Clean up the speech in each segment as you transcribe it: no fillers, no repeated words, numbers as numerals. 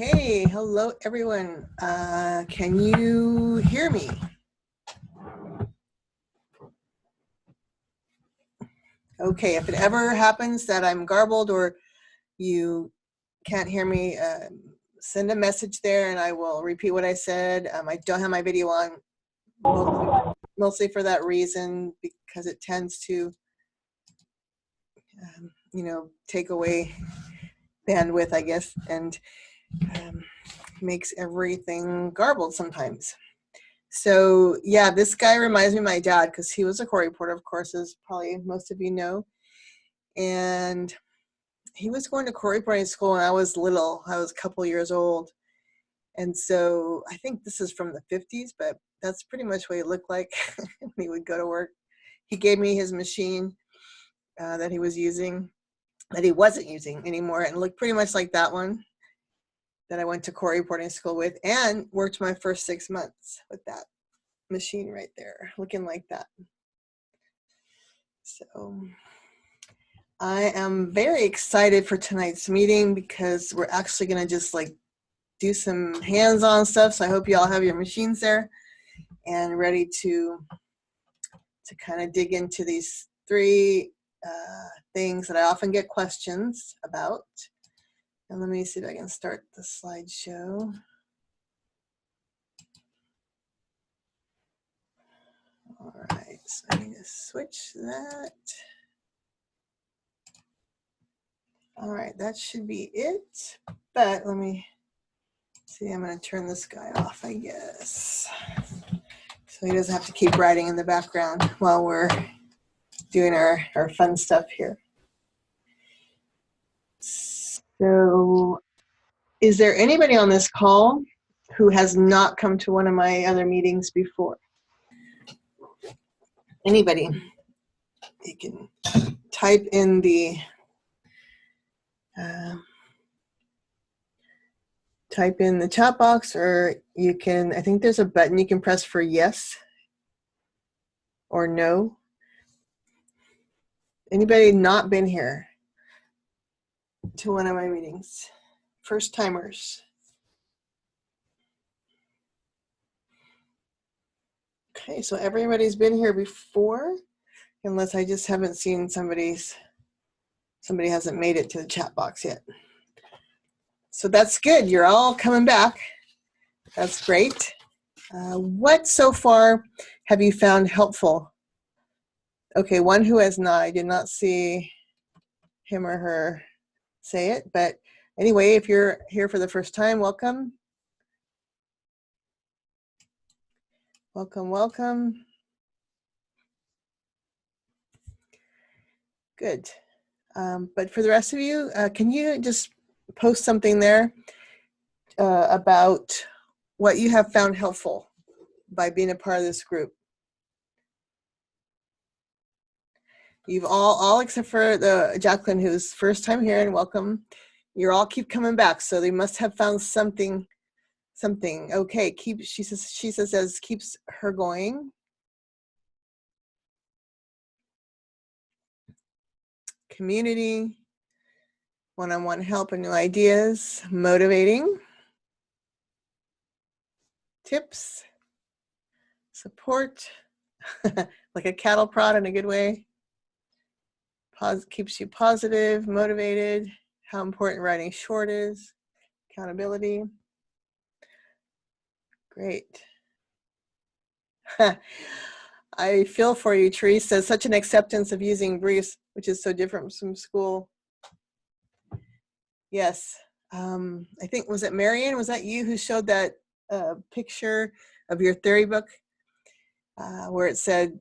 Okay, hello everyone. Can you hear me? Okay, if it ever happens that I'm garbled or you can't hear me, send a message there and I will repeat what I said. I don't have my video on mostly for that reason, because it tends to, take away bandwidth, I guess, and makes everything garbled sometimes. So yeah, this guy reminds me of my dad because he was a court reporter, of course, as probably most of you know. And he was going to court reporting school when I was little. I was a couple years old. And so I think this is from the 50s, but that's pretty much what he looked like when he would go to work. He gave me his machine that he was using, that he wasn't using anymore, and looked pretty much like that one that I went to court reporting school with, and worked my first 6 months with that machine right there, looking like that. So I am very excited for tonight's meeting because we're actually going to just like do some hands-on stuff. So I hope you all have your machines there and ready to kind of dig into these three things that I often get questions about. And let me see if I can start the slideshow. All right, so I need to switch that. All right, that should be it. But let me see, I'm going to turn this guy off, I guess, so he doesn't have to keep writing in the background while we're doing our fun stuff here. So is there anybody on this call who has not come to one of my other meetings before? Anybody? You can type in the chat box, or you can, I think there's a button you can press for yes or no. Anybody not been here to one of my meetings? First timers. Okay, so everybody's been here before, unless I just haven't seen somebody hasn't made it to the chat box yet. So that's good. You're all coming back. That's great. What so far have you found helpful? Okay, one who has not. I did not see him or her say it, but anyway, if you're here for the first time, welcome. Welcome, welcome. Good. But for the rest of you, can you just post something there about what you have found helpful by being a part of this group? You've all except for the Jacqueline, who's first time here, and welcome. You all keep coming back, so they must have found something. Okay, she says as keeps her going. Community, one-on-one help and new ideas, motivating, tips, support, like a cattle prod in a good way, keeps you positive, motivated, how important writing short is, accountability. Great. I feel for you, Teresa. Such an acceptance of using briefs, which is so different from school. Yes. I think, was it Marion? Was that you who showed that picture of your theory book where it said,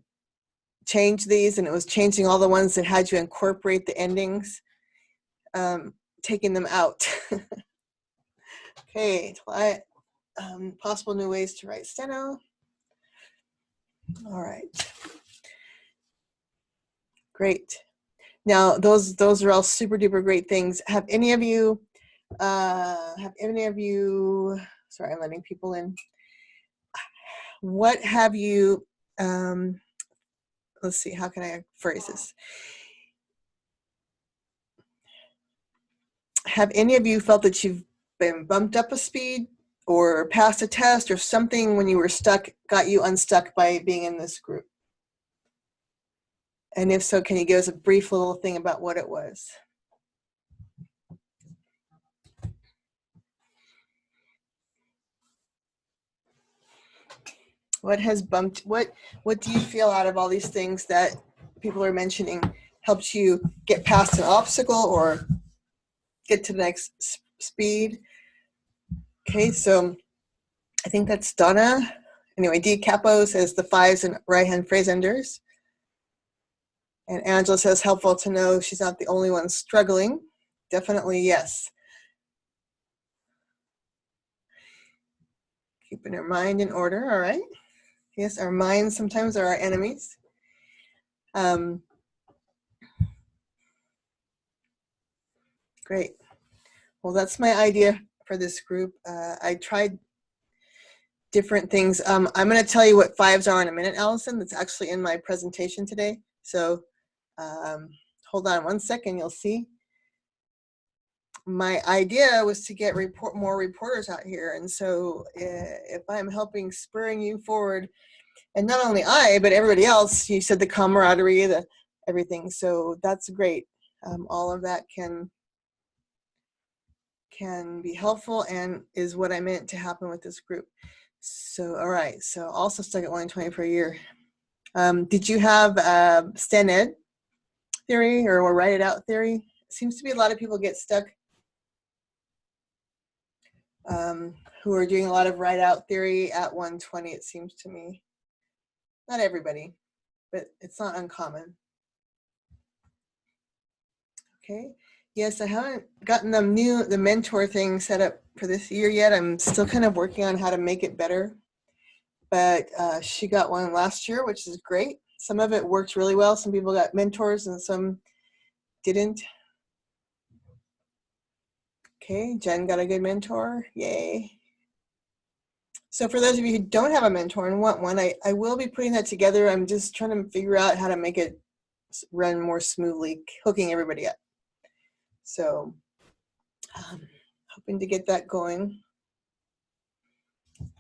change these, and it was changing all the ones that had you incorporate the endings, taking them out. Okay, possible new ways to write steno. All right. Great. Now, those are all super duper great things. Have any of you, sorry, I'm letting people in. What have you, let's see, how can I phrase this? Have any of you felt that you've been bumped up a speed or passed a test or something when you were stuck, got you unstuck by being in this group? And if so, can you give us a brief little thing about what it was? What has bumped, what do you feel out of all these things that people are mentioning helped you get past an obstacle or get to the next speed? Okay, so I think that's Donna. Anyway, D Capo says the 5s and right-hand phrase enders. And Angela says helpful to know she's not the only one struggling. Definitely yes. Keeping her mind in order, all right. Yes, our minds sometimes are our enemies. Great. Well, that's my idea for this group. I tried different things. I'm going to tell you what 5s are in a minute, Allison. That's actually in my presentation today. So hold on one second, you'll see. My idea was to get more reporters out here. And so if I'm helping spurring you forward, and not only I, but everybody else, you said the camaraderie, the everything. So that's great. All of that can be helpful and is what I meant to happen with this group. So, all right. So also stuck at 120 per year. Did you have STEM Ed theory or write it out theory? It seems to be a lot of people get stuck who are doing a lot of write out theory at 120, it seems to me. Not everybody, but it's not uncommon. Okay. Yes, I haven't gotten the mentor thing set up for this year yet. I'm still kind of working on how to make it better. But she got one last year, which is great. Some of it worked really well. Some people got mentors and some didn't. Okay, Jen got a good mentor. Yay. So for those of you who don't have a mentor and want one, I will be putting that together. I'm just trying to figure out how to make it run more smoothly, hooking everybody up. So hoping to get that going.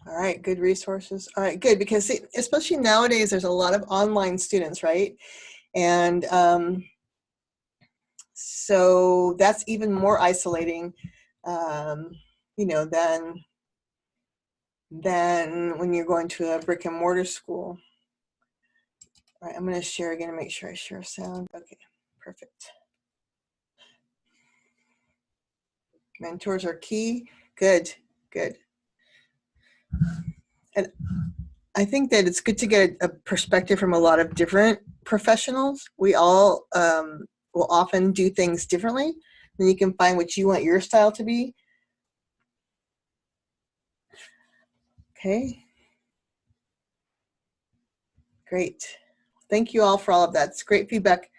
All right, good resources. All right, good, because especially nowadays, there's a lot of online students, right? And so that's even more isolating, you know, than when you're going to a brick and mortar school. All right, I'm going to share again and make sure I share sound. Okay, perfect. Mentors are key. Good, good. And I think that it's good to get a perspective from a lot of different professionals. We all will often do things differently. Then you can find what you want your style to be. Okay. Great. Thank you all for all of that. It's great feedback.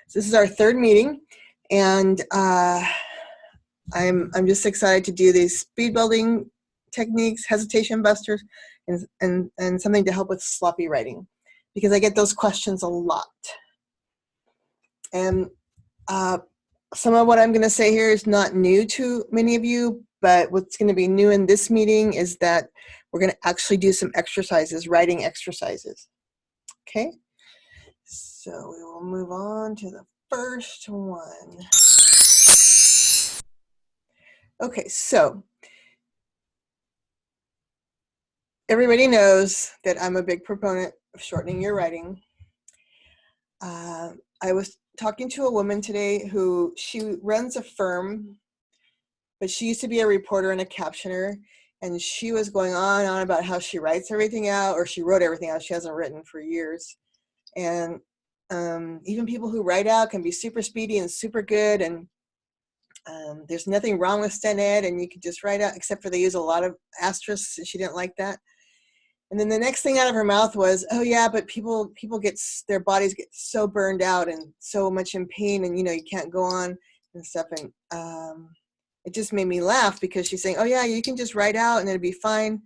So this is our 3rd meeting, and I'm just excited to do these speed building techniques, hesitation busters, and something to help with sloppy writing, because I get those questions a lot. And some of what I'm going to say here is not new to many of you, but what's going to be new in this meeting is that we're going to actually do some exercises, writing exercises. Okay, so we will move on to the first one. Okay, so everybody knows that I'm a big proponent of shortening your writing. I was talking to a woman today who she runs a firm, but she used to be a reporter and a captioner, and she was going on and on about how she writes everything out, or she wrote everything out. She hasn't written for years. And even people who write out can be super speedy and super good, and there's nothing wrong with STEM Ed, and you can just write out, except for they use a lot of asterisks, and she didn't like that. And then the next thing out of her mouth was, oh yeah, but people get, their bodies get so burned out and so much in pain, and you know, you can't go on and stuff. And it just made me laugh, because she's saying, oh yeah, you can just write out and it'll be fine.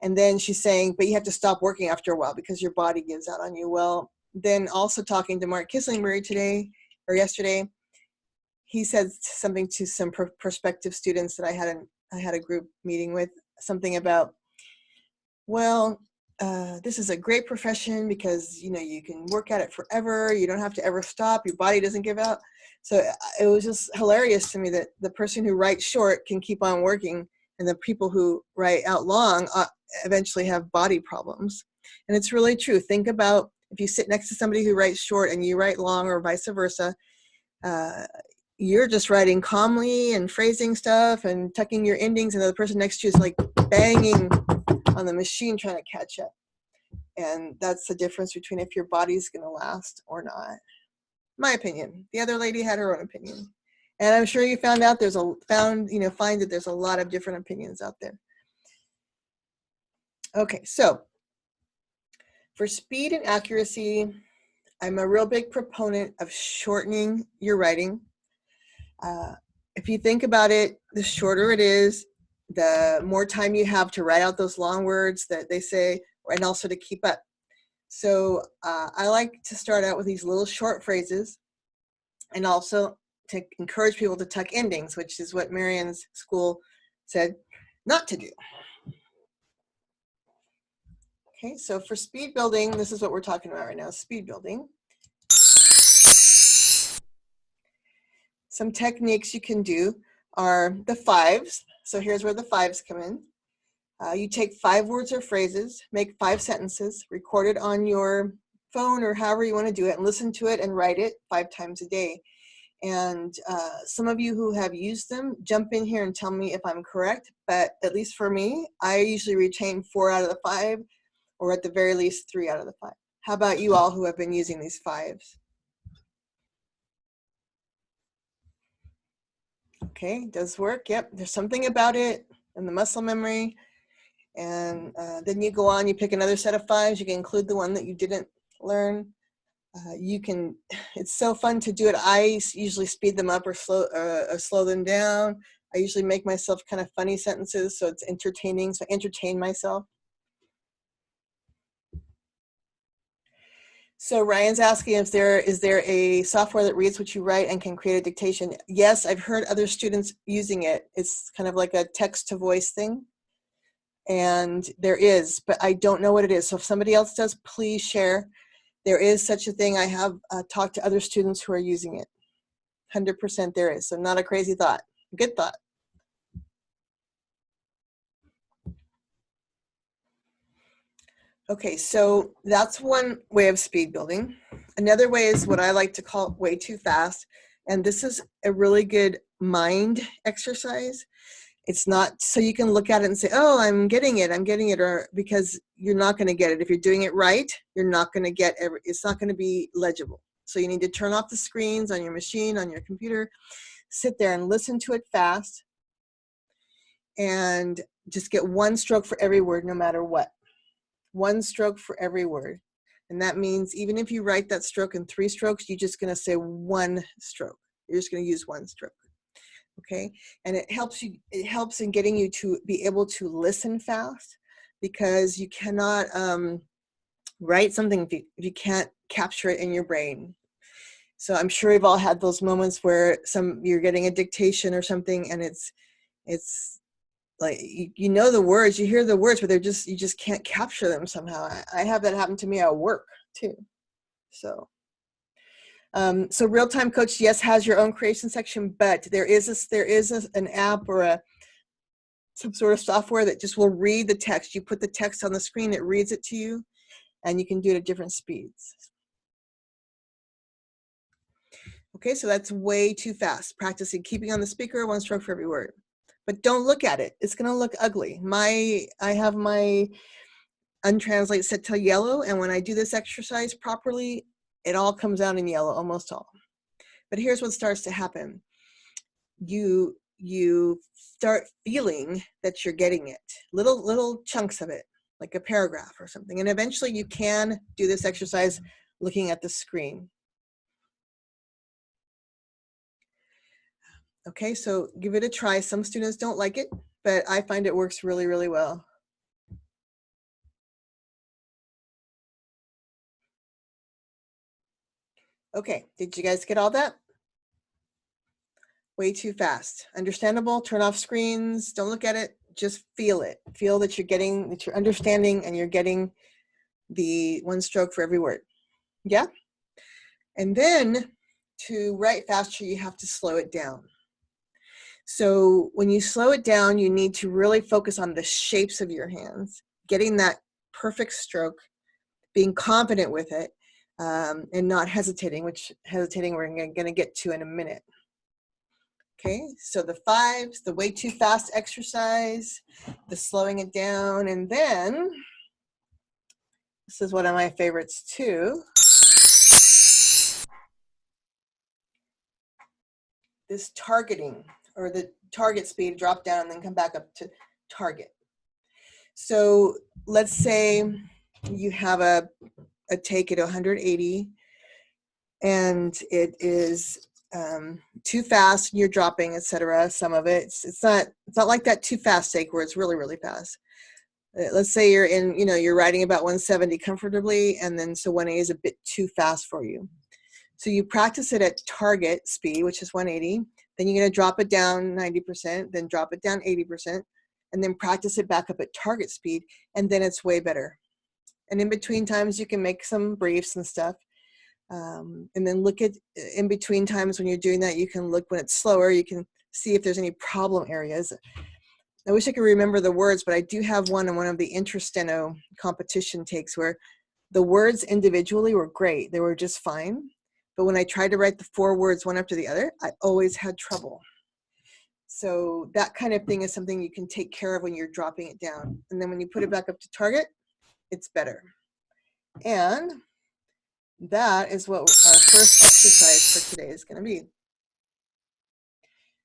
And then she's saying, but you have to stop working after a while because your body gives out on you. Well, then also talking to Mark Kislingbury today or yesterday, he said something to some prospective students that I had a group meeting with, something about, well, this is a great profession because, you know, you can work at it forever. You don't have to ever stop. Your body doesn't give out. So it was just hilarious to me that the person who writes short can keep on working, and the people who write out long eventually have body problems. And it's really true. Think about if you sit next to somebody who writes short and you write long, or vice versa. You're just writing calmly and phrasing stuff and tucking your endings, and the person next to you is like banging on the machine trying to catch up. And that's the difference between if your body's going to last or not. My opinion. The other lady had her own opinion, and I'm sure you found out find that there's a lot of different opinions out there. Okay, so for speed and accuracy, I'm a real big proponent of shortening your writing. If you think about it, the shorter it is, the more time you have to write out those long words that they say, and also to keep up. So I like to start out with these little short phrases, and also to encourage people to tuck endings, which is what Marianne's school said not to do. Okay, so for speed building, this is what we're talking about right now, speed building. Some techniques you can do are the fives. So here's where the fives come in. You take 5 words or phrases, make 5 sentences, record it on your phone or however you want to do it, and listen to it and write it 5 times a day. And some of you who have used them, jump in here and tell me if I'm correct. But at least for me, I usually retain 4 out of the 5, or at the very least 3 out of the 5. How about you all who have been using these 5s? Okay, does work. Yep, there's something about it and the muscle memory. And then you go on, you pick another set of 5s. You can include the one that you didn't learn. It's so fun to do it. I usually speed them up or slow them down. I usually make myself kind of funny sentences, so it's entertaining. So I entertain myself. So Ryan's asking if is there a software that reads what you write and can create a dictation? Yes, I've heard other students using it. It's kind of like a text to voice thing. And there is, but I don't know what it is. So if somebody else does, please share. There is such a thing. I have talked to other students who are using it. 100% there is. So not a crazy thought. Good thought. Okay, so that's one way of speed building. Another way is what I like to call way too fast. And this is a really good mind exercise. It's not so you can look at it and say, oh, I'm getting it, or because you're not going to get it. If you're doing it right, you're not going to get it's not going to be legible. So you need to turn off the screens on your machine, on your computer, sit there and listen to it fast, and just get 1 stroke for every word, no matter what. 1 stroke for every word. And that means even if you write that stroke in 3 strokes, you're just going to say 1 stroke. You're just going to use 1 stroke. Okay, and it helps in getting you to be able to listen fast, because you cannot write something if you can't capture it in your brain. So I'm sure you've all had those moments where you're getting a dictation or something, and it's like you know the words, you hear the words, but you just can't capture them somehow. I have that happen to me at work too. So Real-Time Coach, yes, has your own creation section, but there is an app or some sort of software that just will read the text. You put the text on the screen, it reads it to you, and you can do it at different speeds. Okay, so that's way too fast. Practicing keeping on the speaker, 1 stroke for every word. But don't look at it. It's going to look ugly. I have my untranslate set to yellow, and when I do this exercise properly, it all comes out in yellow, almost all. But here's what starts to happen. You start feeling that you're getting it, little chunks of it, like a paragraph or something. And eventually you can do this exercise looking at the screen. Okay, so give it a try. Some students don't like it, but I find it works really, really well. Okay, did you guys get all that? way too fast. Understandable, turn off screens, don't look at it, just feel it. Feel that you're understanding and you're getting the one stroke for every word. Yeah? And then to write faster, you have to slow it down. So when you slow it down, you need to really focus on the shapes of your hands, getting that perfect stroke, being confident with it, and not hesitating, which hesitating we're going to get to in a minute. Okay, so the 5s, the way too fast exercise, the slowing it down, and then, this is one of my favorites too, this targeting, or the target speed, drop down and then come back up to target. So let's say you have a take at 180 and it is too fast, you're dropping, etc. Some of it, it's not like that too fast take where it's really, really fast. Let's say you're in, you're riding about 170 comfortably, and then so 180 is a bit too fast for you. So you practice it at target speed, which is 180. Then you're going to drop it down 90%, then drop it down 80%, and then practice it back up at target speed, and then it's way better. And in between times, you can make some briefs and stuff. And then look at, in between times when you're doing that, you can look when it's slower, you can see if there's any problem areas. I wish I could remember the words, but I do have one in one of the intersteno competition takes where the words individually were great. They were just fine. But when I tried to write the 4 words one after the other, I always had trouble. So that kind of thing is something you can take care of when you're dropping it down. And then when you put it back up to target, it's better. And that is what our first exercise for today is going to be.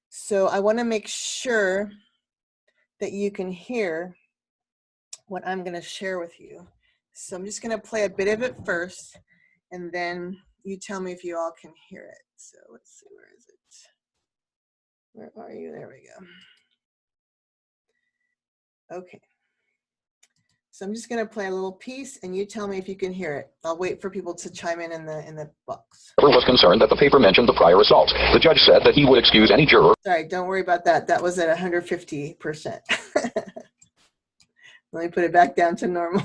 So I want to make sure that you can hear what I'm going to share with you. So I'm just going to play a bit of it first, and then you tell me if you all can hear it. So let's see, where is it? Where are you? There we go. Okay. So I'm just going to play a little piece, and you tell me if you can hear it. I'll wait for people to chime in the box. Was concerned that the paper mentioned the prior assault. The judge said that he would excuse any juror. Sorry, don't worry about that. That was at 150%. Let me put it back down to normal.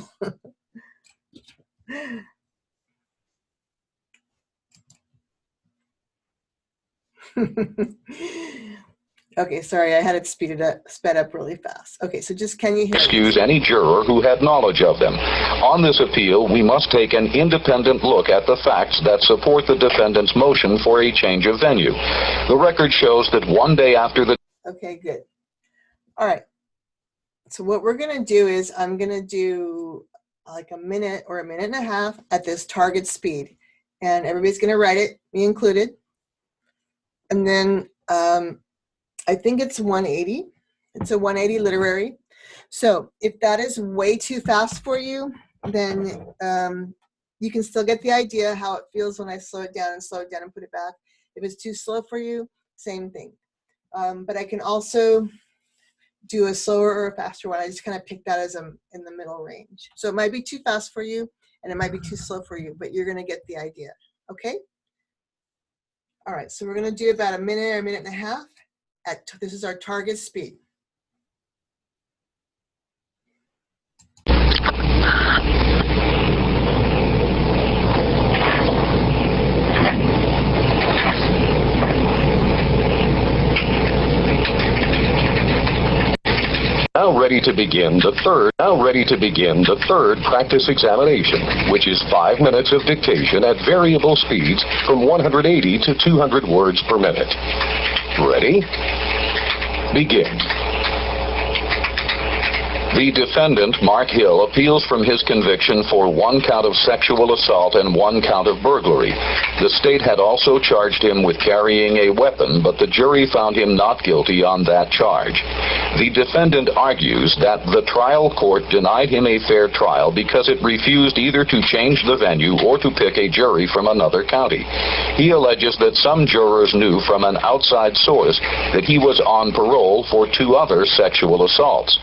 Okay, sorry, I had it sped up really fast. Okay, so just can you hear Excuse any juror who had knowledge of them. On this appeal, we must take an independent look at the facts that support the defendant's motion for a change of venue. The record shows that one day after the... Okay, good. All right. So what we're going to do is I'm going to do like a minute or a minute and a half at this target speed. And everybody's going to write it, me included. And then I think it's 180. It's a 180 literary. So if that is way too fast for you, then you can still get the idea how it feels when I slow it down and put it back. If it's too slow for you, same thing. But I can also do a slower or a faster one. I just kind of pick that as in the middle range. So it might be too fast for you and it might be too slow for you, but you're going to get the idea. Okay? All right, so we're going to do about a minute or a minute and a half. This is our target speed. Now ready to begin the third practice examination, which is 5 minutes of dictation at variable speeds from 180 to 200 words per minute. Ready? Begin. The defendant, Mark Hill, appeals from his conviction for 1 count of sexual assault and 1 count of burglary. The state had also charged him with carrying a weapon, but the jury found him not guilty on that charge. The defendant argues that the trial court denied him a fair trial because it refused either to change the venue or to pick a jury from another county. He alleges that some jurors knew from an outside source that he was on parole for 2 other sexual assaults.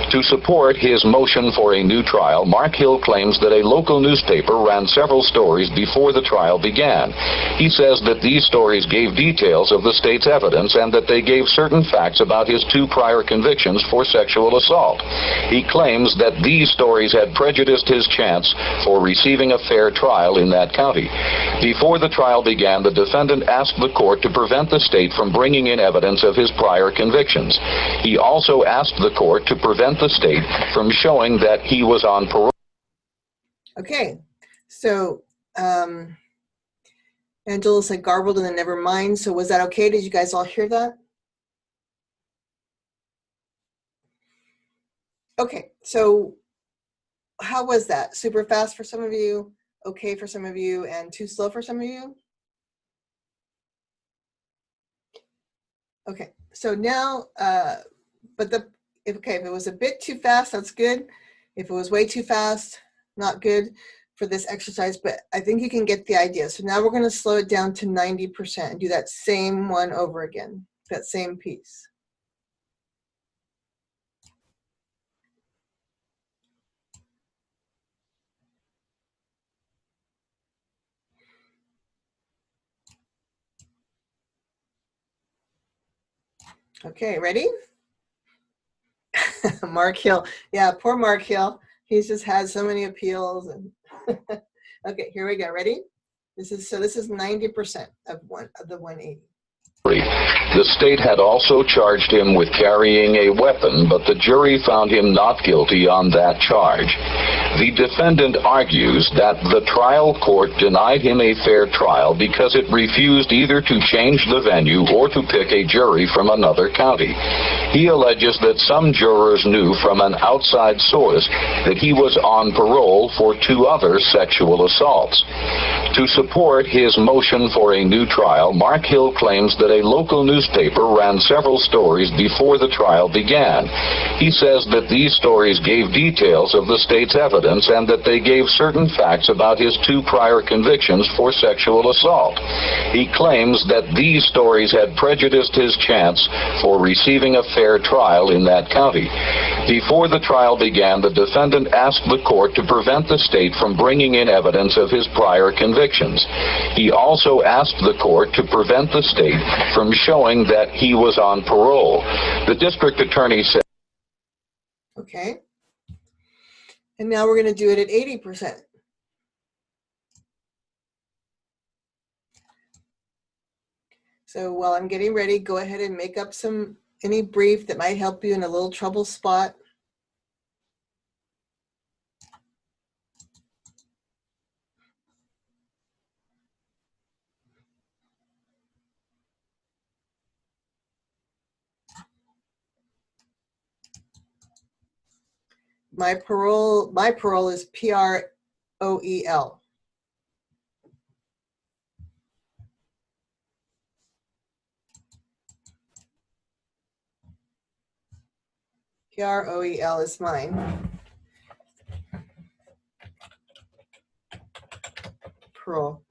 To support his motion for a new trial, Mark Hill claims that a local newspaper ran several stories before the trial began. He says that these stories gave details of the state's evidence and that they gave certain facts about his 2 prior convictions for sexual assault. He claims that these stories had prejudiced his chance for receiving a fair trial in that county. Before the trial began, the defendant asked the court to prevent the state from bringing in evidence of his prior convictions. He also asked the court to prevent the state from showing that he was on parole. Okay, so Angela said garbled and then never mind. So was that okay? Did you guys all hear that? Okay, so how was that? Super fast for some of you, okay for some of you, and too slow for some of you? Okay, so now, if it was a bit too fast, that's good. If it was way too fast, not good for this exercise, but I think you can get the idea. So now we're going to slow it down to 90% and do that same one over again, that same piece. Okay, ready? Mark Hill. Yeah, poor Mark Hill. He's just had so many appeals. And okay, here we go. Ready? This is 90% of the 180. The state had also charged him with carrying a weapon, but the jury found him not guilty on that charge. The defendant argues that the trial court denied him a fair trial because it refused either to change the venue or to pick a jury from another county. He alleges that some jurors knew from an outside source that he was on parole for 2 other sexual assaults. To support his motion for a new trial, Mark Hill claims that a local newspaper ran several stories before the trial began. He says that these stories gave details of the state's evidence and that they gave certain facts about his 2 prior convictions for sexual assault. He claims that these stories had prejudiced his chance for receiving a fair trial in that county. Before the trial began, the defendant asked the court to prevent the state from bringing in evidence of his prior convictions. He also asked the court to prevent the state from showing that he was on parole. The district attorney said, okay, and now we're going to do it at 80%. So while I'm getting ready, go ahead and make up any brief that might help you in a little trouble spot. My parole is P-R-O-E-L. P-R-O-E-L is mine. Parole.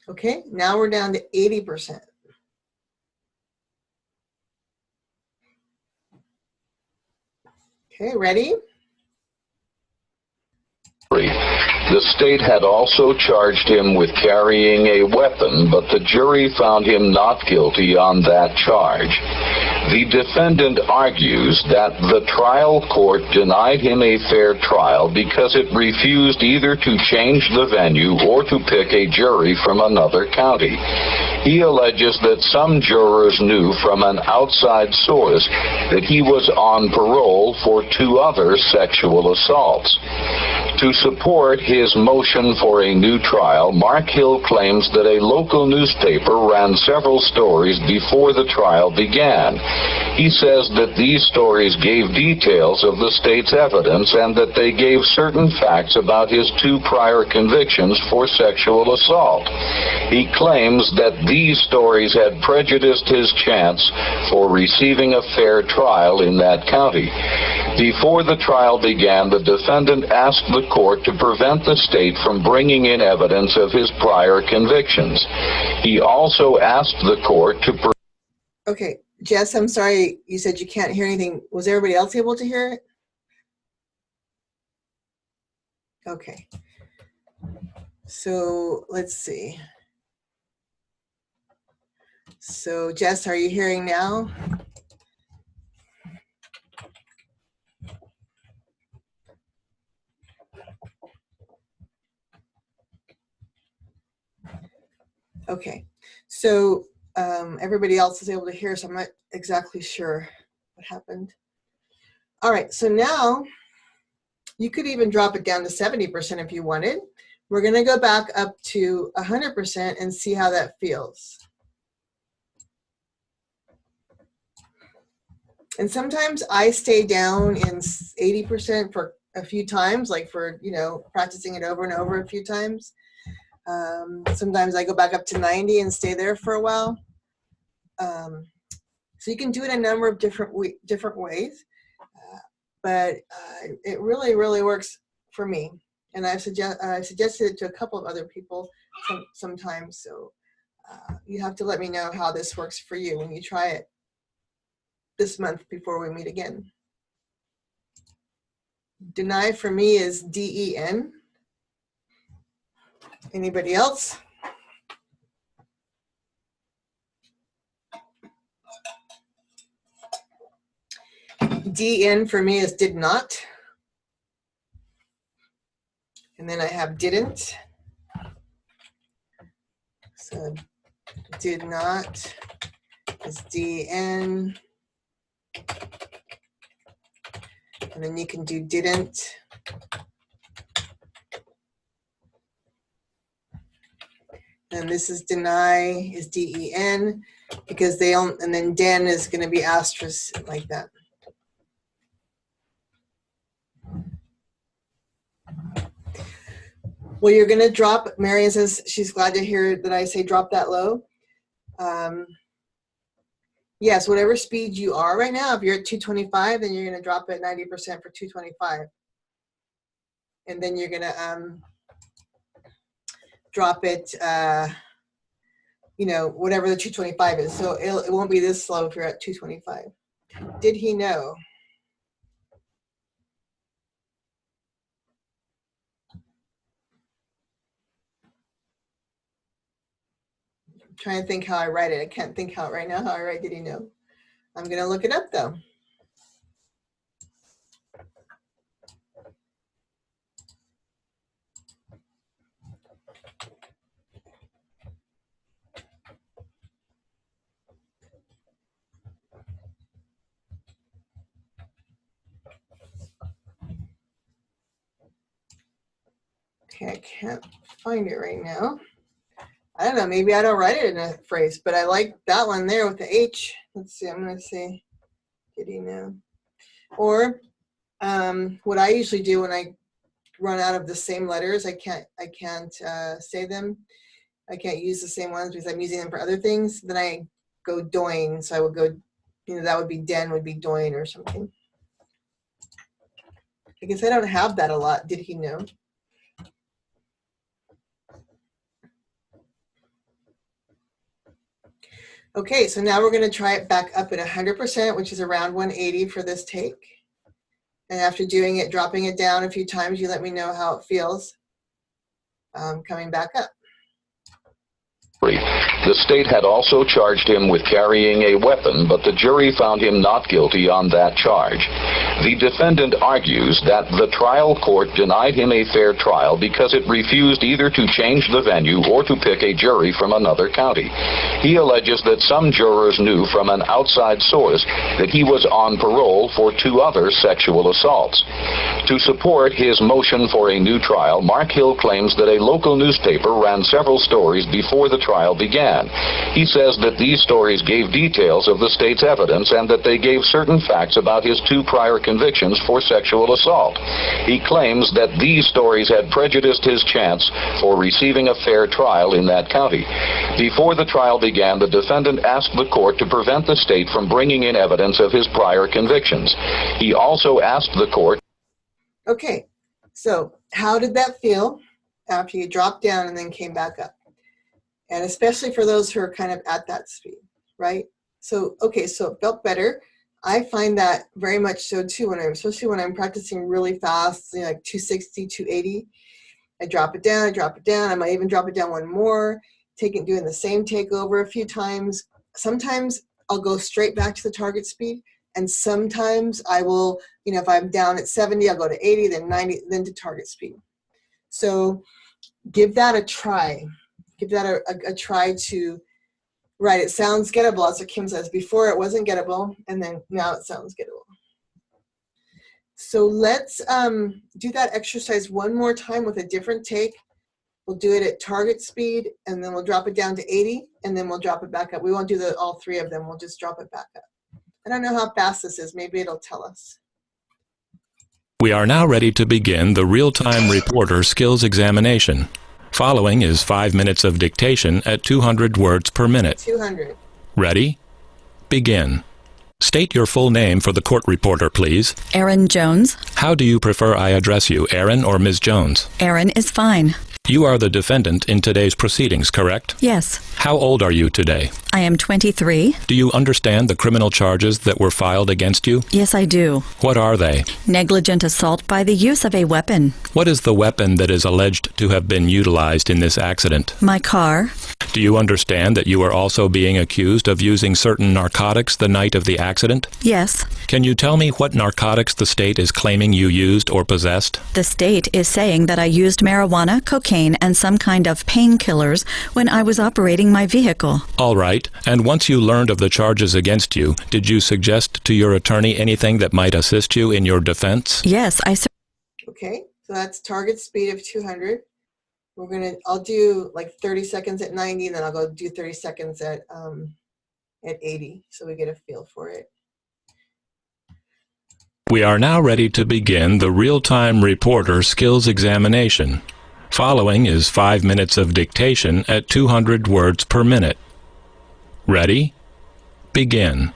Okay, now we're down to 80%. Okay, ready? The state had also charged him with carrying a weapon, but the jury found him not guilty on that charge. The defendant argues that the trial court denied him a fair trial because it refused either to change the venue or to pick a jury from another county. He alleges that some jurors knew from an outside source that he was on parole for 2 other sexual assaults. To support his motion for a new trial, Mark Hill claims that a local newspaper ran several stories before the trial began. He says that these stories gave details of the state's evidence and that they gave certain facts about his 2 prior convictions for sexual assault. He claims that these stories had prejudiced his chance for receiving a fair trial in that county. Before the trial began, the defendant asked the court to prevent the state from bringing in evidence of his prior convictions. He also asked the court to... Okay, Jess, I'm sorry, you said you can't hear anything. Was everybody else able to hear it? Okay. So let's see. So Jess, are you hearing now? Okay. So everybody else is able to hear, so I'm not exactly sure what happened. All right, so now you could even drop it down to 70% if you wanted. We're going to go back up to 100% and see how that feels. And sometimes I stay down in 80% for a few times, like for, you know, practicing it over and over a few times. Sometimes I go back up to 90 and stay there for a while. So you can do it a number of different ways, but it really, really works for me. And I've suggested it to a couple of other people sometimes. So you have to let me know how this works for you when you try it this month before we meet again. Deny for me is D-E-N. Anybody else? D-N for me is did not. And then I have didn't. So did not is D-N. And then you can do didn't. And this is deny is D-E-N because they don't, and then den is going to be asterisk like that. Well, you're going to drop, Marion says she's glad to hear that I say drop that low. Yes, whatever speed you are right now, if you're at 225, then you're going to drop it 90% for 225. And then you're going to drop it, you know, whatever the 225 is. So it won't be this slow if you're at 225. Did he know? I'm trying to think how I write it. I can't think how right now how I write did he know. I'm going to look it up though. Okay, I can't find it right now. I don't know, maybe I don't write it in a phrase, but I like that one there with the H. Let's see, I'm going to say, did he know? Or what I usually do when I run out of the same letters, I can't say them. I can't use the same ones because I'm using them for other things. Then I go doin. So I would go, you know, that would be den would be doin or something. I guess I don't have that a lot. Did he know? Okay, so now we're going to try it back up at 100%, which is around 180 for this take. And after doing it, dropping it down a few times, you let me know how it feels coming back up. The state had also charged him with carrying a weapon, but the jury found him not guilty on that charge. The defendant argues that the trial court denied him a fair trial because it refused either to change the venue or to pick a jury from another county. He alleges that some jurors knew from an outside source that he was on parole for 2 other sexual assaults. To support his motion for a new trial, Mark Hill claims that a local newspaper ran several stories before the trial began. He says that these stories gave details of the state's evidence and that they gave certain facts about his 2 prior convictions for sexual assault. He claims that these stories had prejudiced his chance for receiving a fair trial in that county. Before the trial began, the defendant asked the court to prevent the state from bringing in evidence of his prior convictions. He also asked the court. Okay, so how did that feel after you dropped down and then came back up? And especially for those who are kind of at that speed, right? So, okay, so it felt better. I find that very much so too especially when I'm practicing really fast, like 260, 280. I drop it down, I might even drop it down one more, doing the same takeover a few times. Sometimes I'll go straight back to the target speed, and sometimes I will, if I'm down at 70, I'll go to 80, then 90, then to target speed. So give that a try. Give that a try to, right, it sounds gettable, as Kim says. Before it wasn't gettable, and then now it sounds gettable. So let's do that exercise one more time with a different take. We'll do it at target speed, and then we'll drop it down to 80, and then we'll drop it back up. We won't do all three of them. We'll just drop it back up. I don't know how fast this is. Maybe it'll tell us. We are now ready to begin the real-time reporter skills examination. Following is 5 minutes of dictation at 200 words per minute. 200. Ready? Begin. State your full name for the court reporter, please. Erin Jones. How do you prefer I address you, Erin or Ms. Jones? Erin is fine. You are the defendant in today's proceedings, correct? Yes. How old are you today? I am 23. Do you understand the criminal charges that were filed against you? Yes, I do. What are they? Negligent assault by the use of a weapon. What is the weapon that is alleged to have been utilized in this accident? My car. Do you understand that you are also being accused of using certain narcotics the night of the accident? Yes. Can you tell me what narcotics the state is claiming you used or possessed? The state is saying that I used marijuana, cocaine, and some kind of painkillers when I was operating my vehicle. All right. And once you learned of the charges against you, did you suggest to your attorney anything that might assist you in your defense? Yes, Okay, so that's target speed of 200. I'll do like 30 seconds at 90, and then I'll go do 30 seconds at 80, so we get a feel for it. We are now ready to begin the real-time reporter skills examination. Following is 5 minutes of dictation at 200 words per minute. Ready? Begin.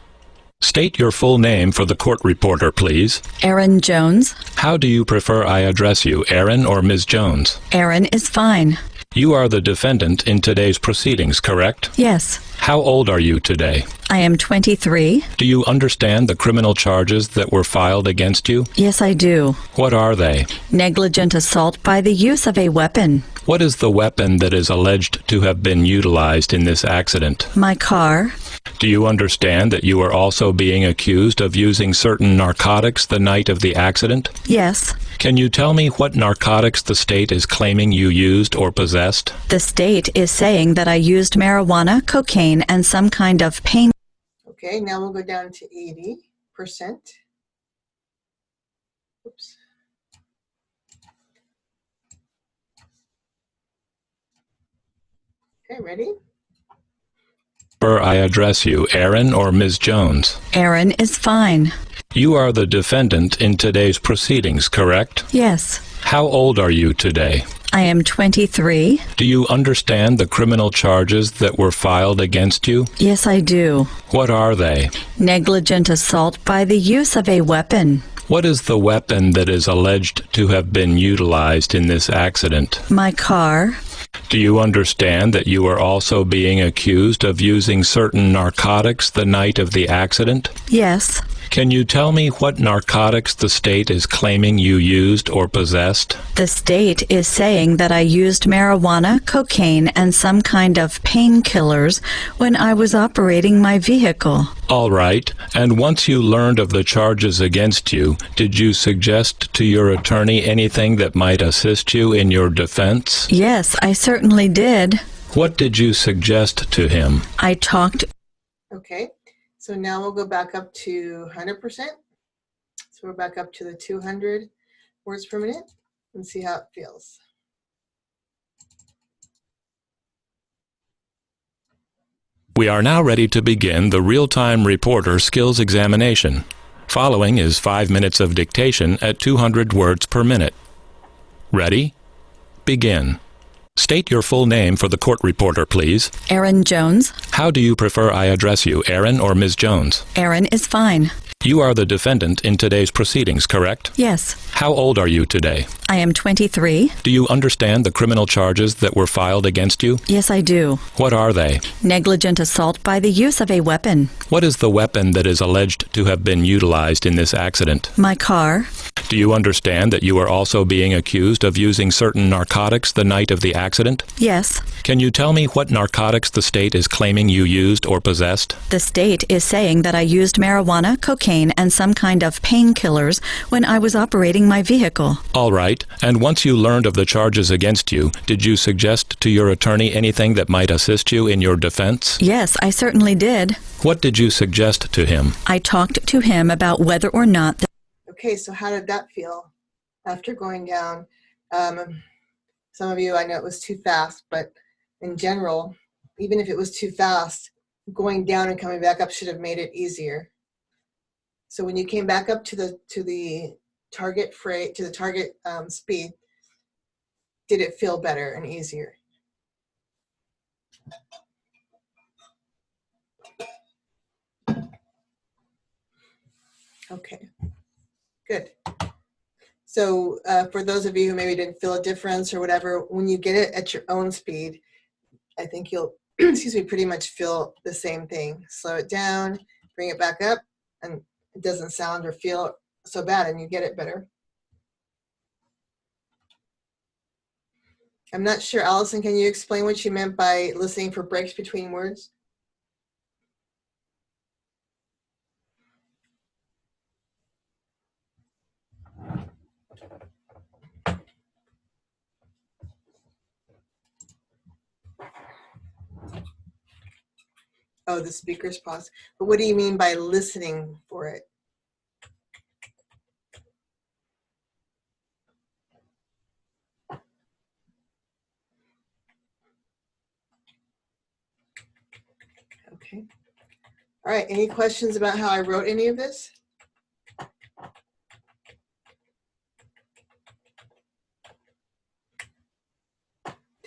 State your full name for the court reporter, please. Erin Jones. How do you prefer I address you, Erin or Ms. Jones? Erin is fine. You are the defendant in today's proceedings, correct? Yes. How old are you today? I am 23. Do you understand the criminal charges that were filed against you? Yes, I do. What are they? Negligent assault by the use of a weapon. What is the weapon that is alleged to have been utilized in this accident? My car. Do you understand that you are also being accused of using certain narcotics the night of the accident? Yes. Can you tell me what narcotics the state is claiming you used or possessed? The state is saying that I used marijuana, cocaine, and some kind of pain. Okay, now we'll go down to 80%. Oops. Okay, ready? I address you, Erin or Ms. Jones? Erin is fine. You are the defendant in today's proceedings, correct? Yes. How old are you today? I am 23. Do you understand the criminal charges that were filed against you? Yes, I do. What are they? Negligent assault by the use of a weapon. What is the weapon that is alleged to have been utilized in this accident? My car. Do you understand that you are also being accused of using certain narcotics the night of the accident? Yes. Can you tell me what narcotics the state is claiming you used or possessed? The state is saying that I used marijuana, cocaine, and some kind of painkillers when I was operating my vehicle. All right. And once you learned of the charges against you, did you suggest to your attorney anything that might assist you in your defense? Yes, I certainly did. What did you suggest to him? I talked. Okay, so now we'll go back up to 100%. So we're back up to the 200 words per minute and see how it feels. We are now ready to begin the real-time reporter skills examination. Following is 5 minutes of dictation at 200 words per minute. Ready? Begin. State your full name for the court reporter, please. Erin Jones. How do you prefer I address you, Erin or Ms. Jones? Erin is fine. You are the defendant in today's proceedings, correct? Yes. How old are you today? I am 23. Do you understand the criminal charges that were filed against you? Yes, I do. What are they? Negligent assault by the use of a weapon. What is the weapon that is alleged to have been utilized in this accident? My car. Do you understand that you are also being accused of using certain narcotics the night of the accident? Yes. Can you tell me what narcotics the state is claiming you used or possessed? The state is saying that I used marijuana, cocaine, and some kind of painkillers when I was operating my vehicle. All right. And once you learned of the charges against you, did you suggest to your attorney anything that might assist you in your defense? Yes, I certainly did. What did you suggest to him? I talked to him about whether or not Okay, so how did that feel after going down? Some of you, I know it was too fast, but in general, even if it was too fast, going down and coming back up should have made it easier. So when you came back up to the target speed, did it feel better and easier? Okay, good. So for those of you who maybe didn't feel a difference or whatever, when you get it at your own speed, I think you'll, excuse me, pretty much feel the same thing. Slow it down, bring it back up, and it doesn't sound or feel so bad, and you get it better. I'm not sure, Allison, can you explain what you meant by listening for breaks between words? Oh, the speaker's pause. But what do you mean by listening for it? Okay. All right, any questions about how I wrote any of this?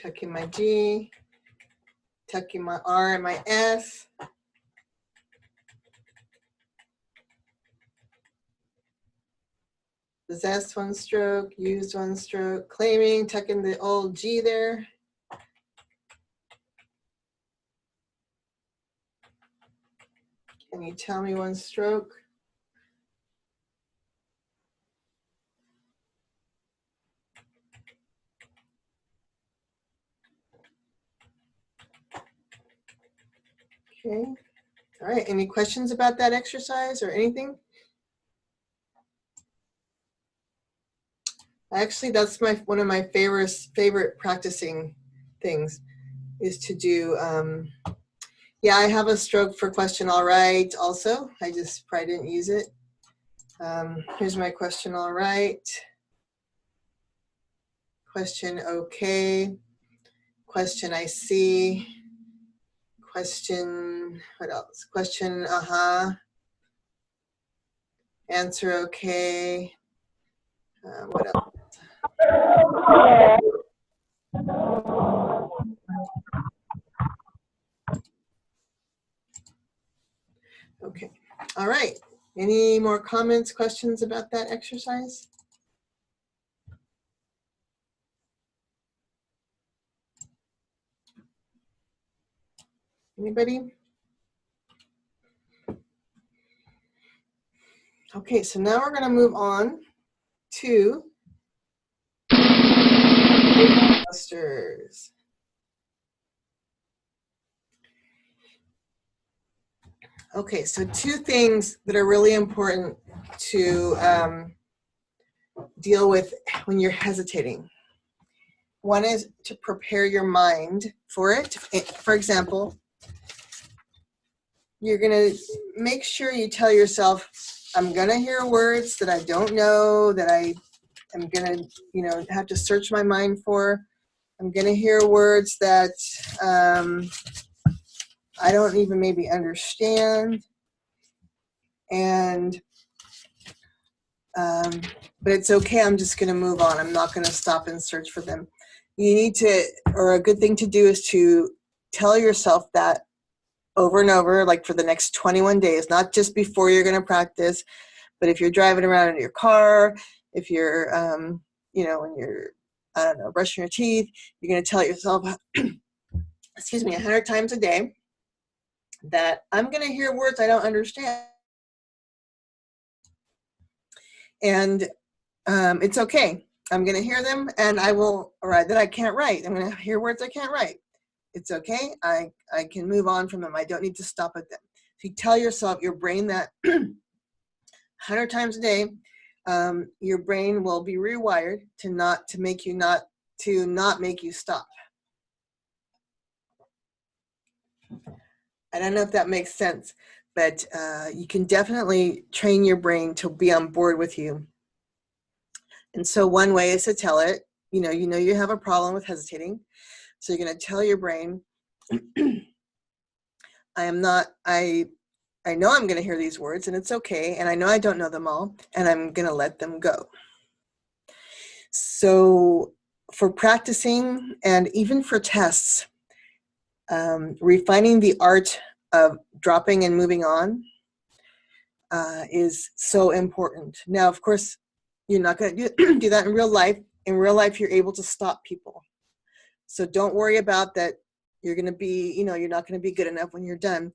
Tucking my G, tucking my R and my S. Possessed one stroke, used one stroke, claiming, tucking the old G there. Can you tell me one stroke? Okay. All right. Any questions about that exercise or anything? Actually, that's one of my favorite practicing things is to do. Yeah, I have a stroke for question all right also. I just probably didn't use it. Here's my question all right. Question okay. Question I see. Question, what else? Question uh-huh. Answer okay. What else? Okay, all right. Any more comments, questions about that exercise? Anybody? Okay, so now we're going to move on to clusters. Okay, so two things that are really important to deal with when you're hesitating. One is to prepare your mind for it. For example, you're going to make sure you tell yourself, I'm going to hear words that I don't know, that I am going to, have to search my mind for. I'm going to hear words that I don't even maybe understand. And, but it's okay, I'm just going to move on. I'm not going to stop and search for them. You need to, or a good thing to do is to tell yourself that over and over, like for the next 21 days, not just before you're going to practice, but if you're driving around in your car, if you're, you know, when you're, I don't know, brushing your teeth, you're going to tell yourself, excuse me, 100 times a day that I'm going to hear words I don't understand. And it's okay. I'm going to hear them and I will, or that I can't write. I'm going to hear words I can't write. It's okay. I can move on from them. I don't need to stop at them. If you tell yourself, your brain, that 100 times a day, your brain will be rewired to not make you stop. I don't know if that makes sense, but you can definitely train your brain to be on board with you. And so one way is to tell it, you know you have a problem with hesitating. So you're going to tell your brain, I know I'm going to hear these words and it's okay. And I know I don't know them all and I'm going to let them go. So for practicing and even for tests, refining the art of dropping and moving on is so important. Now, of course, you're not going to do that in real life. In real life, you're able to stop people. So don't worry about that. You're going to be, you're not going to be good enough when you're done.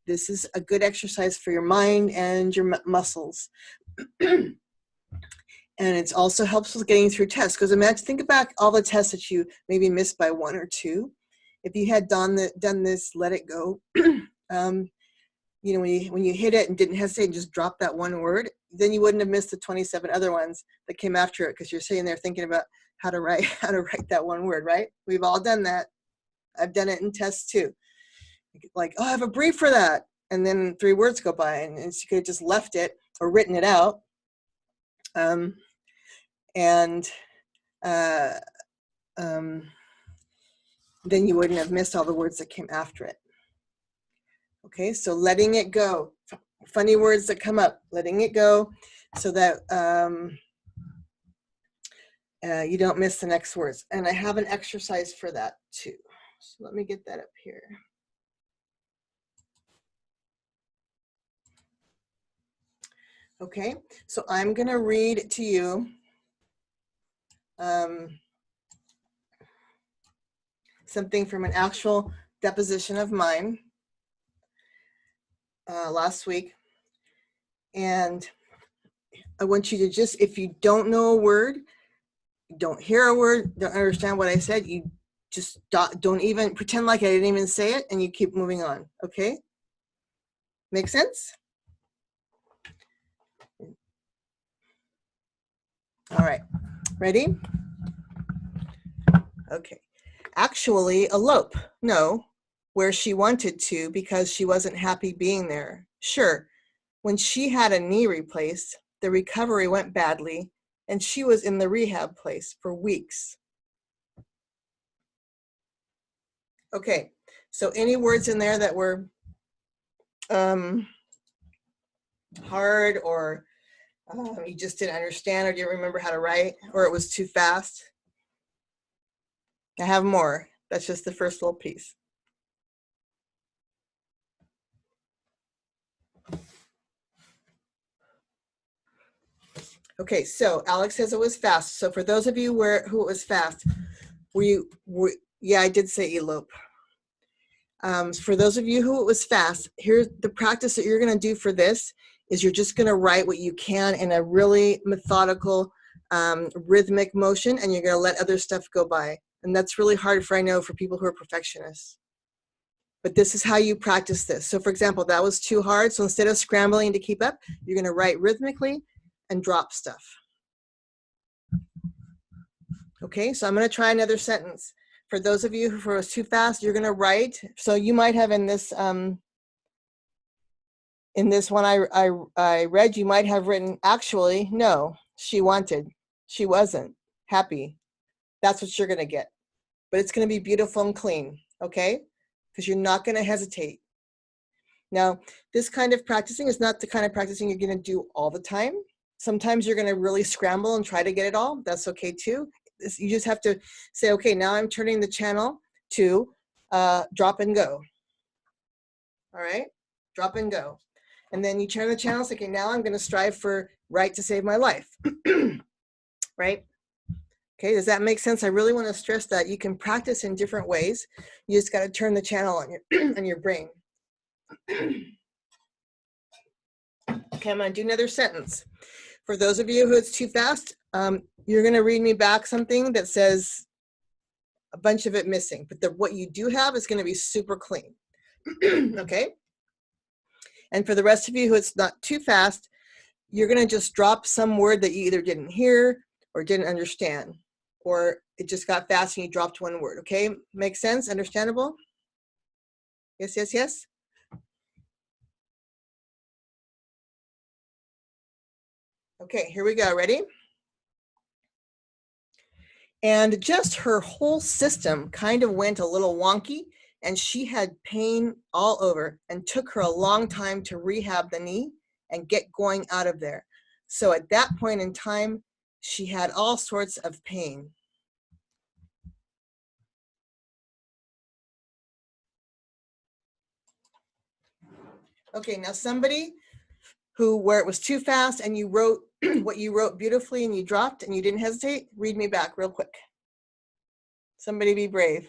This is a good exercise for your mind and your muscles. And it also helps with getting through tests. Because think about all the tests that you maybe missed by 1 or 2. If you had done this, let it go. When you hit it and didn't hesitate and just drop that one word, then you wouldn't have missed the 27 other ones that came after it, because you're sitting there thinking about how to write that one word, right? We've all done that. I've done it in tests too. Like, oh, I have a brief for that. And then 3 words go by and you could have just left it or written it out. Then you wouldn't have missed all the words that came after it. Okay, so letting it go. Funny words that come up, letting it go so that you don't miss the next words. And I have an exercise for that too. So let me get that up here. Okay, so I'm going to read to you something from an actual deposition of mine last week. And I want you to just, if you don't know a word, don't hear a word, don't understand what I said, you just don't even pretend like I didn't even say it, and you keep moving on, okay? Make sense? All right, ready? Okay. Actually, elope. No, where she wanted to because she wasn't happy being there. Sure, when she had a knee replaced, the recovery went badly, and she was in the rehab place for weeks. Okay, so any words in there that were hard, or you just didn't understand, or didn't remember how to write, or it was too fast? I have more. That's just the first little piece. Okay, so Alex says it was fast. So for those of you who it was fast, yeah, I did say elope. For those of you who it was fast, here's the practice that you're going to do for this is you're just going to write what you can in a really methodical, rhythmic motion, and you're going to let other stuff go by. And that's really hard for people who are perfectionists. But this is how you practice this. So for example, that was too hard. So instead of scrambling to keep up, you're going to write rhythmically and drop stuff. Okay, so I'm going to try another sentence. For those of you who was too fast, you're going to write. So you might have in this one I read, you might have written, actually, no, she wanted, she wasn't happy. That's what you're going to get. But it's going to be beautiful and clean, okay? Because you're not going to hesitate. Now, this kind of practicing is not the kind of practicing you're going to do all the time. Sometimes you're going to really scramble and try to get it all. That's okay too. You just have to say, okay, now I'm turning the channel to drop and go. all right? Drop and go. And then you turn the channel, say, okay, now I'm gonna strive for right to save my life, right? Okay, does that make sense? I really wanna stress that you can practice in different ways. You just gotta turn the channel on your, on your brain. Okay, I'm gonna do another sentence. For those of you who it's too fast, you're gonna read me back something that says a bunch of it missing, but what you do have is gonna be super clean, okay? And for the rest of you who it's not too fast, you're gonna just drop some word that you either didn't hear or didn't understand, or it just got fast and you dropped one word, okay? Make sense, understandable? Yes, yes, yes? Okay, here we go, ready? And just her whole system kind of went a little wonky, and she had pain all over and took her a long time to rehab the knee and get going out of there. So at that point in time, she had all sorts of pain. Okay, now somebody where it was too fast and you wrote what you wrote beautifully and you dropped and you didn't hesitate, read me back real quick. Somebody be brave.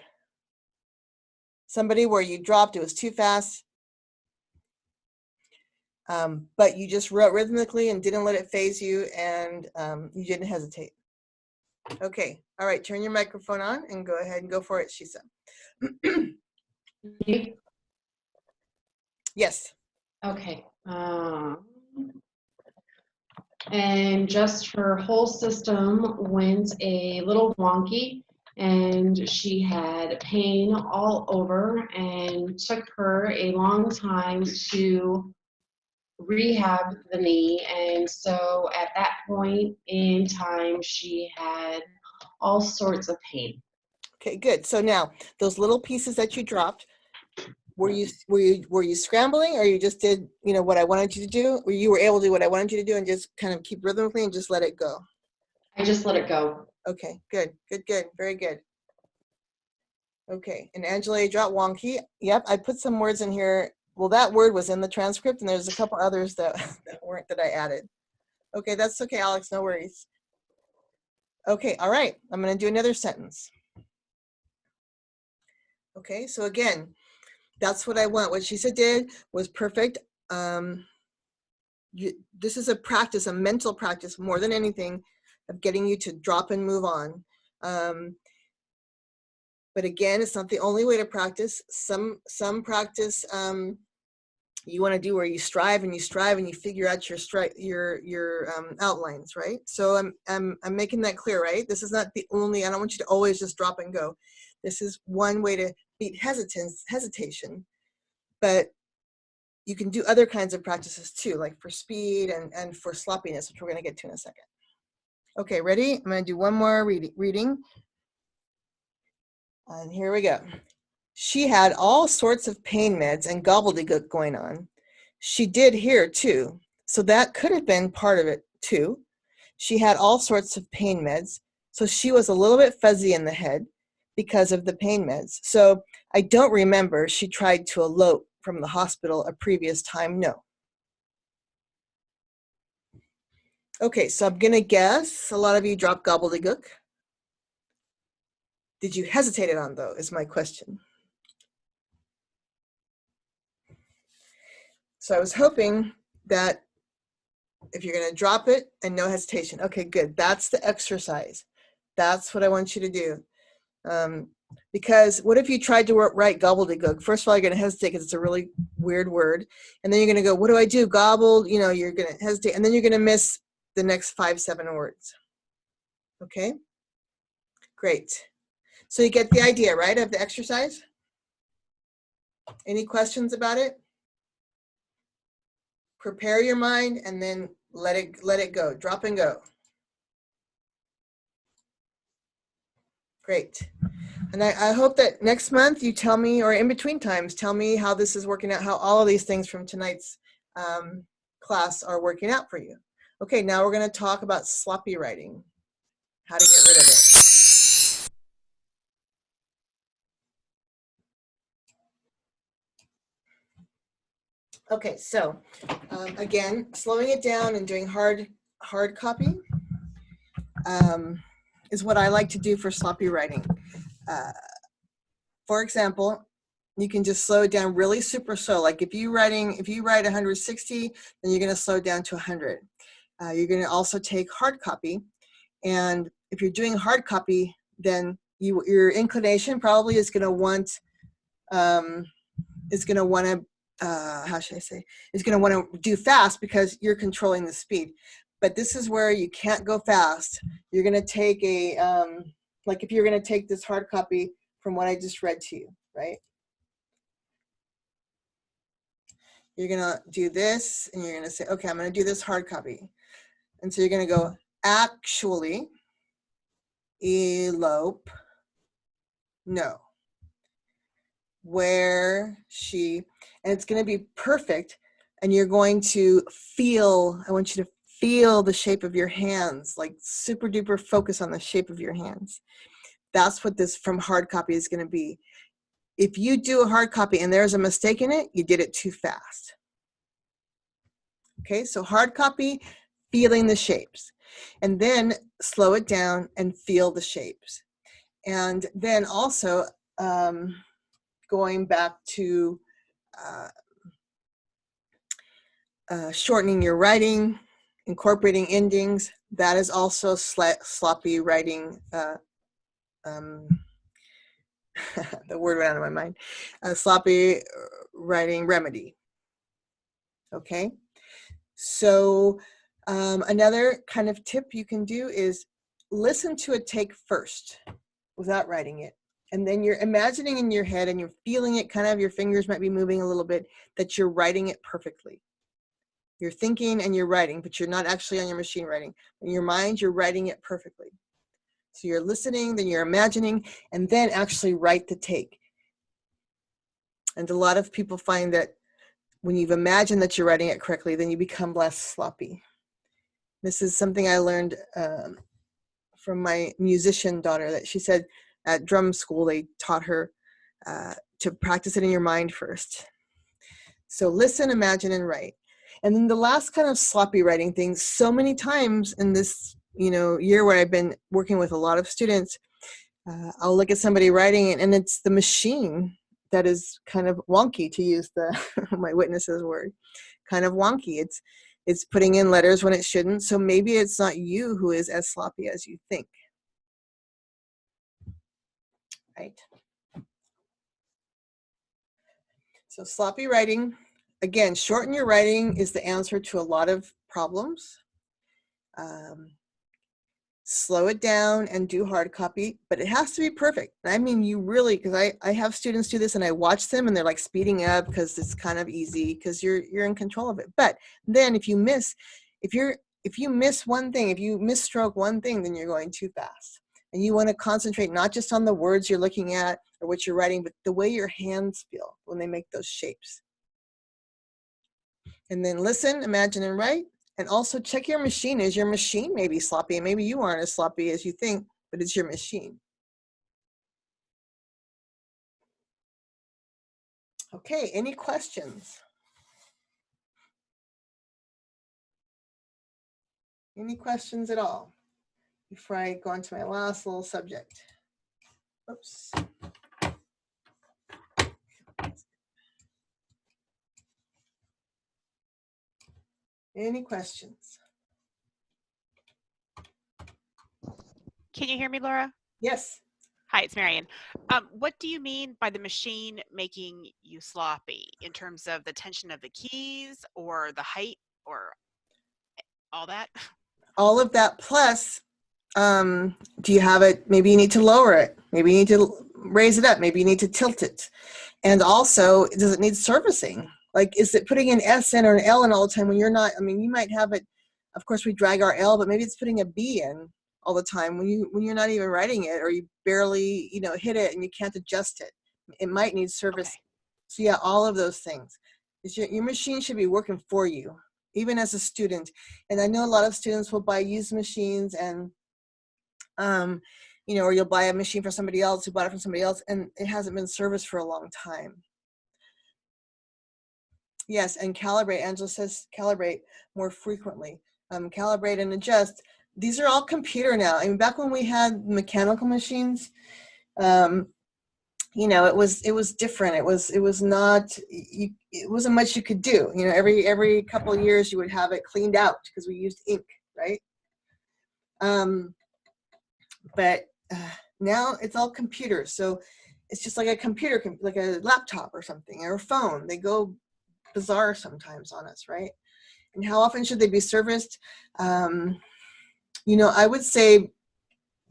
Somebody where you dropped, it was too fast, but you just wrote rhythmically and didn't let it phase you, and you didn't hesitate. Okay, all right, turn your microphone on and go ahead and go for it, Shisa. Yes. Okay. And just her whole system went a little wonky, and she had pain all over, and took her a long time to rehab the knee. And so at that point in time, she had all sorts of pain. Okay, good. So now those little pieces that you dropped, were you scrambling, or you just did, you know, what I wanted you to do? Or you were able to do what I wanted you to do and just kind of keep rhythmically and just let it go? I just let it go. Okay, good, good, good, very good. Okay, and Angela, you dropped wonky. Yep, I put some words in here. Well, that word was in the transcript, and there's a couple others that weren't, that I added. Okay, that's okay, Alex, no worries. Okay, all right, I'm gonna do another sentence. Okay, so again, that's what I want. What Shisa did was perfect. This is a practice, a mental practice, more than anything, of getting you to drop and move on. But again, it's not the only way to practice. Some practice you want to do where you strive and you figure out your outlines, right? So I'm making that clear, right? This is not the only. I don't want you to always just drop and go. This is one way to beat hesitation, but you can do other kinds of practices too, like for speed and for sloppiness, which we're going to get to in a second. Okay, ready? I'm going to do one more reading. And here we go. She had all sorts of pain meds and gobbledygook going on. She did hear too, so that could have been part of it too. She had all sorts of pain meds, so she was a little bit fuzzy in the head because of the pain meds. So I don't remember she tried to elope from the hospital a previous time, no. Okay, so I'm gonna guess a lot of you dropped gobbledygook. Did you hesitate on though, is my question. So I was hoping that if you're gonna drop it and no hesitation, okay, good, that's the exercise. That's what I want you to do. Because what if you tried to write gobbledygook? First of all, you're going to hesitate because it's a really weird word. And then you're going to go, what do I do? Gobbled, you know, you're going to hesitate. And then you're going to miss the next 5-7 words. Okay? Great. So you get the idea, right, of the exercise? Any questions about it? Prepare your mind and then let it go. Drop and go. Great. And I hope that next month you tell me, or in between times, tell me how this is working out, how all of these things from tonight's class are working out for you. Okay, now we're going to talk about sloppy writing, how to get rid of it. Okay, so again, slowing it down and doing hard copy is what I like to do for sloppy writing. For example, you can just slow it down really super slow. Like if you write 160, then you're going to slow it down to 100. You're going to also take hard copy, and if you're doing hard copy, then your inclination probably is going to want how should I say, is going to want to do fast because you're controlling the speed. But this is where you can't go fast. You're going to take like if you're going to take this hard copy from what I just read to you, right? You're going to do this and you're going to say, okay, I'm going to do this hard copy. And so you're going to go, actually, elope, no. Where she, and it's going to be perfect. And you're going to feel, I want you to feel the shape of your hands, like super duper focus on the shape of your hands. That's what this from hard copy is going to be. If you do a hard copy and there's a mistake in it, you did it too fast. Okay, so hard copy, feeling the shapes. And then slow it down and feel the shapes. And then also going back to shortening your writing, incorporating endings, that is also sloppy writing. The word went out of my mind. Sloppy writing remedy. Okay, so another kind of tip you can do is listen to a take first without writing it. And then you're imagining in your head and you're feeling it, kind of your fingers might be moving a little bit, that you're writing it perfectly. You're thinking and you're writing, but you're not actually on your machine writing. In your mind, you're writing it perfectly. So you're listening, then you're imagining, and then actually write the take. And a lot of people find that when you've imagined that you're writing it correctly, then you become less sloppy. This is something I learned from my musician daughter, that she said at drum school, they taught her to practice it in your mind first. So listen, imagine, and write. And then the last kind of sloppy writing thing, so many times in this year where I've been working with a lot of students, I'll look at somebody writing it and it's the machine that is kind of wonky, to use my witness's word, kind of wonky. It's putting in letters when it shouldn't. So maybe it's not you who is as sloppy as you think. Right? So sloppy writing, again, shorten your writing is the answer to a lot of problems. Slow it down and do hard copy, but it has to be perfect. I mean, you really, because I have students do this and I watch them and they're like speeding up because it's kind of easy because you're in control of it. But then if you miss one thing, if you misstroke one thing, then you're going too fast. And you want to concentrate not just on the words you're looking at or what you're writing, but the way your hands feel when they make those shapes. And then listen, imagine, and write. And also check your machine. Is your machine maybe sloppy? And maybe you aren't as sloppy as you think, but it's your machine. Okay, any questions? Any questions at all before I go on to my last little subject? Oops. Any questions? Can you hear me, Laura? Yes. Hi, it's Marion. What do you mean by the machine making you sloppy in terms of the tension of the keys or the height or all that? All of that plus, do you have it? Maybe you need to lower it. Maybe you need to raise it up. Maybe you need to tilt it. And also, does it need servicing? Like, is it putting an S in or an L in all the time when you're not? I mean, you might have it. Of course, we drag our L, but maybe it's putting a B in all the time when you're not even writing it, or you barely hit it and you can't adjust it. It might need service. Okay. So yeah, all of those things. Your machine should be working for you, even as a student. And I know a lot of students will buy used machines and or you'll buy a machine for somebody else who bought it from somebody else and it hasn't been serviced for a long time. Yes, and calibrate. Angela says calibrate more frequently. Calibrate and adjust. These are all computer now. I mean, back when we had mechanical machines, you know, it was different. It was not, it wasn't much you could do. You know, every couple of years you would have it cleaned out because we used ink, right? But now it's all computers. So it's just like a computer, like a laptop or something, or a phone. They go bizarre sometimes on us, right? And how often should they be serviced? You know, I would say,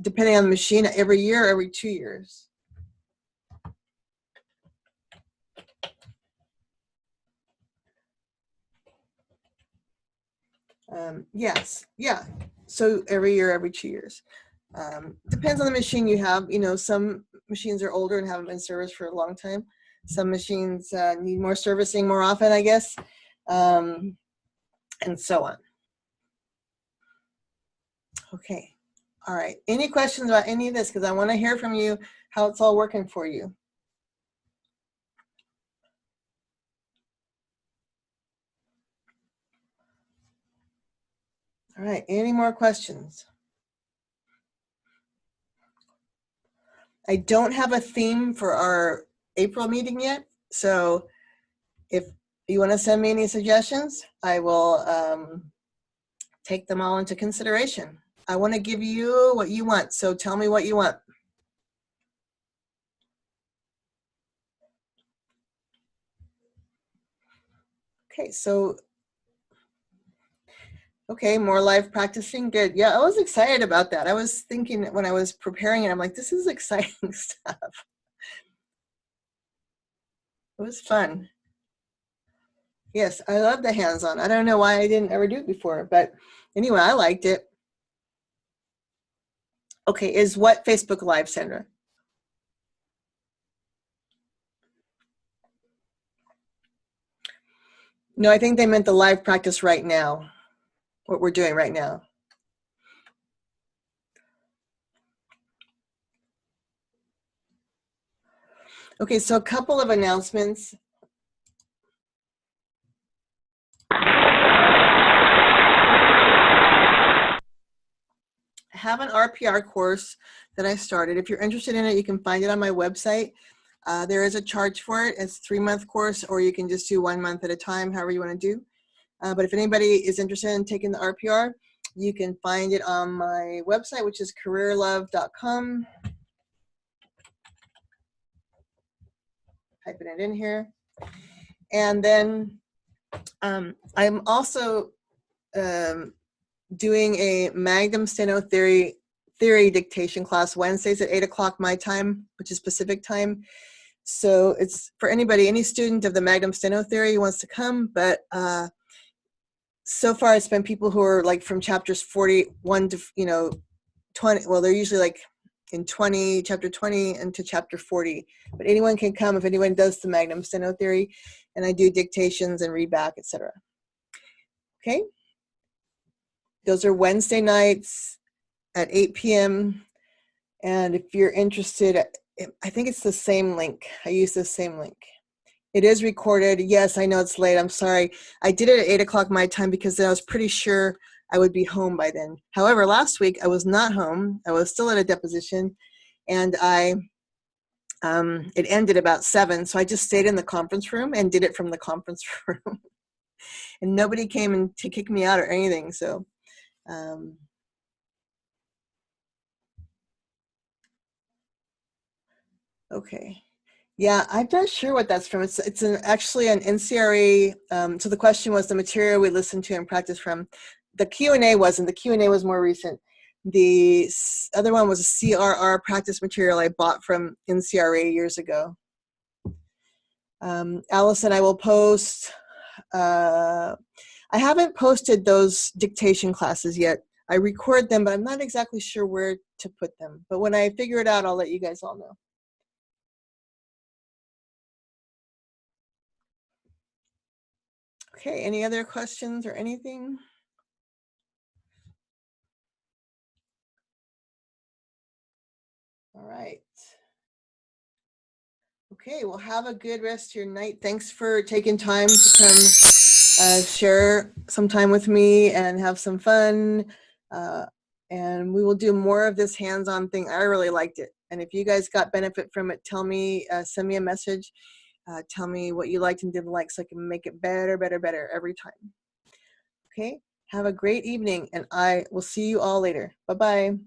depending on the machine, every year, every 2 years. Yes, yeah. So every year, every 2 years. Depends on the machine you have. You know, some machines are older and haven't been serviced for a long time. Some machines need more servicing more often, I guess, and so on. Okay. All right. Any questions about any of this? Because I want to hear from you how it's all working for you. All right. Any more questions? I don't have a theme for our April meeting yet. So if you want to send me any suggestions, I will take them all into consideration. I want to give you what you want. So tell me what you want. Okay, so, okay, more live practicing, good. Yeah, I was excited about that. I was thinking when I was preparing it, I'm like, this is exciting stuff. It was fun. Yes, I love the hands-on. I don't know why I didn't ever do it before, but anyway, I liked it. Okay, is what Facebook Live, Sandra? No, I think they meant the live practice right now, what we're doing right now. Okay, so a couple of announcements. I have an RPR course that I started. If you're interested in it, you can find it on my website. There is a charge for it. It's a 3-month course, or you can just do 1 month at a time, however you want to do. But if anybody is interested in taking the RPR, you can find it on my website, which is CareerLuv.com. Typing it in here. And then I'm also doing a Magnum Steno theory dictation class Wednesdays at 8 o'clock my time, which is Pacific time. So it's for anybody, any student of the Magnum Steno theory who wants to come, but so far it's been people who are like from chapters 41 to, you know, 20. Well, they're usually like in chapter 20 into chapter 40, but anyone can come if anyone does the Magnum Steno theory, and I do dictations and read back, etc. Okay. Those are Wednesday nights at 8 p.m. And if you're interested, I think it's the same link. I use the same link. It is recorded. Yes, I know it's late. I'm sorry. I did it at 8 o'clock my time because then I was pretty sure I would be home by then. However, last week I was not home. I was still at a deposition, and it ended about 7. So I just stayed in the conference room and did it from the conference room. And nobody came in to kick me out or anything. So okay. Yeah, I'm not sure what that's from. It's actually an NCRA. So the question was the material we listened to and practiced from. The Q&A wasn't. The Q&A was more recent. The other one was a CRR practice material I bought from NCRA years ago. Allison, I will post. I haven't posted those dictation classes yet. I record them, but I'm not exactly sure where to put them. But when I figure it out, I'll let you guys all know. Okay, any other questions or anything? All right. Okay, well, have a good rest of your night. Thanks for taking time to come share some time with me and have some fun. And we will do more of this hands-on thing. I really liked it. And if you guys got benefit from it, tell me, send me a message. Tell me what you liked and didn't like so I can make it better, better, better every time. Okay, have a great evening, and I will see you all later. Bye-bye.